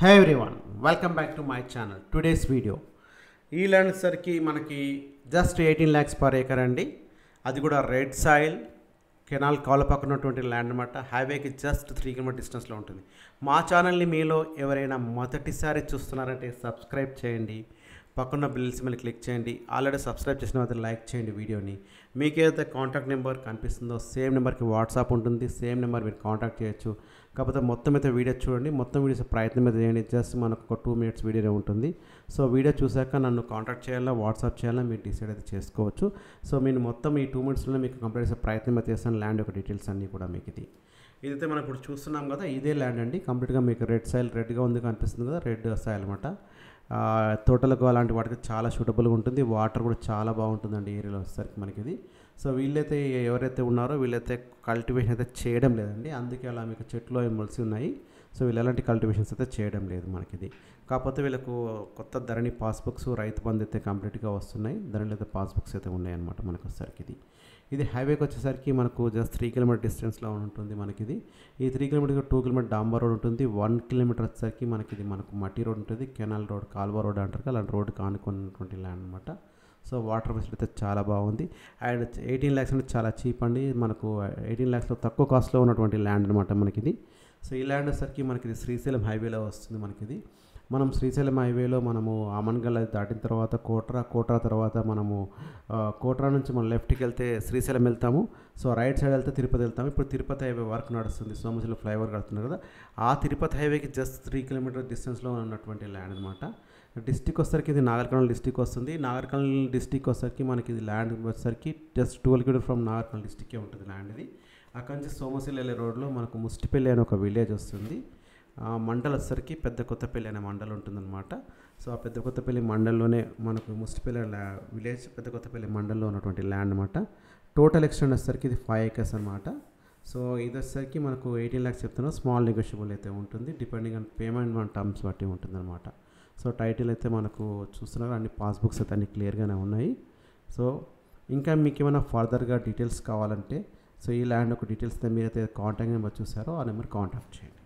Hey everyone, welcome back to my channel. Today's video ఈ land సరికి మనకి just 18 lakhs per acre అండి. అది కూడా రెడ్ సాయిల్ కెనాల్ కాల పక్కన ఉన్నటువంటి ల్యాండ్ అనమాట. హైవేకి జస్ట్ 3 km డిస్టెన్స్లో ఉంటుంది. మా ఛానల్ని మీలో ఎవరైనా మొదటిసారి చూస్తున్నారంటే సబ్స్క్రైబ్ చేయండి, పక్కన బిల్స్ మీద క్లిక్ చేయండి. ఆల్రెడీ సబ్స్క్రైబ్ చేసిన తర్వాత లైక్ చేయండి వీడియోని. మీకు ఏదైతే కాంటాక్ట్ నెంబర్ కనిపిస్తుందో సేమ్ నెంబర్కి వాట్సాప్ ఉంటుంది, సేమ్ నెంబర్ మీరు కాంటాక్ట్ చేయొచ్చు. కాకపోతే మొత్తం అయితే వీడియో చూడండి, మొత్తం వీడియోస్ ప్రయత్నం అయితే చేయండి. జస్ట్ మనకు ఒక 2 minutes వీడియోనే ఉంటుంది. సో వీడియో చూసాక నన్ను కాంటాక్ట్ చేయాలా, వాట్సాప్ చేయాలా మీరు డిసైడ్ అయితే చేసుకోవచ్చు. సో నేను మొత్తం ఈ 2 minutesలో మీకు కంప్లీట్ చేసే ప్రయత్నం అయితే చేస్తాను. ల్యాండ్ యొక్క డీటెయిల్స్ అన్నీ కూడా మీకు ఇదైతే మనం ఇప్పుడు చూస్తున్నాం కదా, ఇదే ల్యాండ్ అండి. కంప్లీట్గా మీకు రెడ్ సాయిల్ రెడ్గా ఉంది కనిపిస్తుంది కదా, రెడ్ సాయిల్ అనమాట. తోటలకు అలాంటి వాటికి చాలా సూటబుల్గా ఉంటుంది. వాటర్ కూడా చాలా బాగుంటుందండి ఏరియాలో వచ్చేసరికి మనకి సో వీళ్ళైతే ఎవరైతే ఉన్నారో వీళ్ళైతే కల్టివేషన్ అయితే చేయడం లేదండి. అందుకే అలా మీకు చెట్లు మొలిసి ఉన్నాయి. సో వీళ్ళు ఎలాంటి కల్టివేషన్స్ అయితే చేయడం లేదు మనకి కాకపోతే వీళ్ళకు కొత్త ధరణి పాస్బుక్స్, రైతు బంధు అయితే కంప్లీట్గా వస్తున్నాయి. ధరణిలో అయితే పాస్బుక్స్ అయితే ఉన్నాయన్నమాట మనకు వచ్చేసరికి ఇది హైవేకి వచ్చేసరికి మనకు జస్ట్ 3 km డిస్టెన్స్లో ఉంటుంది మనకి ఈ 3 km 2 km డాంబర్ రోడ్ ఉంటుంది. 1 km వచ్చేసరికి మనకు మట్టి రోడ్ ఉంటుంది, కెనాల్ రోడ్, కాల్వ రోడ్ అంటారు. అలాంటి రోడ్డుకి ఆనుకున్నటువంటి ల్యాండ్ అనమాట. సో వాటర్ ఫెసిలిటీ అయితే చాలా బాగుంది. అండ్ 18 lakhs అంటే చాలా చీప్ అండి. మనకు 18 lakhsలో తక్కువ కాస్ట్లో ఉన్నటువంటి ల్యాండ్ అనమాట మనకి సో ఈ ల్యాండ్ వచ్చేసరికి మనకి శ్రీశైలం హైవేలో వస్తుంది మనకి మనం శ్రీశైలం హైవేలో మనము ఆమన్గల్ దాటిన తర్వాత కోట్రా తర్వాత మనము కోట్రా నుంచి మనం లెఫ్ట్కి వెళ్తే శ్రీశైలం వెళ్తాము. సో రైట్ సైడ్ వెళ్తే తిరుపతి వెళ్తాము. ఇప్పుడు తిరుపతి హైవే వర్క్ నడుస్తుంది, సోమశిల ఫ్లైఓవర్ కడుతున్నారు కదా, ఆ తిరుపతి హైవేకి జస్ట్ 3 km డిస్టెన్స్లో ఉన్నటువంటి ల్యాండ్ అనమాట. డిస్టిక్ వచ్చేసరికి ఇది నాగర్కర్నూల్ డిస్టిక్ వస్తుంది. నాగర్కర్నూల్ డిస్టిక్ వచ్చేసరికి మనకి ఇది ల్యాండ్ వచ్చేసరికి జస్ట్ 12 km ఫ్రమ్ నాగర్కర్నూల్ డిస్టిక్కే ఉంటుంది ల్యాండ్ ఇది. అక్కడి నుంచి సోమశిల వెళ్ళే రోడ్లో మనకు ముస్టిపల్లి అనే ఒక విలేజ్ వస్తుంది. మండల్ వచ్చేసరికి పెద్ద కొత్తపల్లి అనే మండల్ ఉంటుందన్నమాట. సో ఆ పెద్ద కొత్తపల్లి మండల్లోనే మనకు ముస్టిపల్లి విలేజ్ పెద్ద కొత్తపల్లి మండల్లో ఉన్నటువంటి ల్యాండ్ అనమాట. టోటల్ ఎక్స్టెండ్ వచ్చేసరికి ఇది 5 acres అనమాట. సో ఇది వచ్చేసరికి మనకు 18 lakhs చెప్తున్నాం. స్మాల్ నెగోషియబుల్ అయితే ఉంటుంది, డిపెండింగ్ ఆన్ పేమెంట్ మన టర్మ్స్ బట్టి ఉంటుందన్నమాట. సో టైటిల్ అయితే మనకు చూస్తున్నారు, అన్ని పాస్బుక్స్ అయితే అన్ని క్లియర్గానే ఉన్నాయి. సో ఇంకా మీకు ఏమైనా ఫర్దర్గా డీటెయిల్స్ కావాలంటే సో ఈ ల్యాండ్ ఒక డీటెయిల్స్ అయితే మీరైతే కాంటాక్ట్ నెంబర్ చూసారో ఆ నెంబర్ కాంటాక్ట్ చేయండి.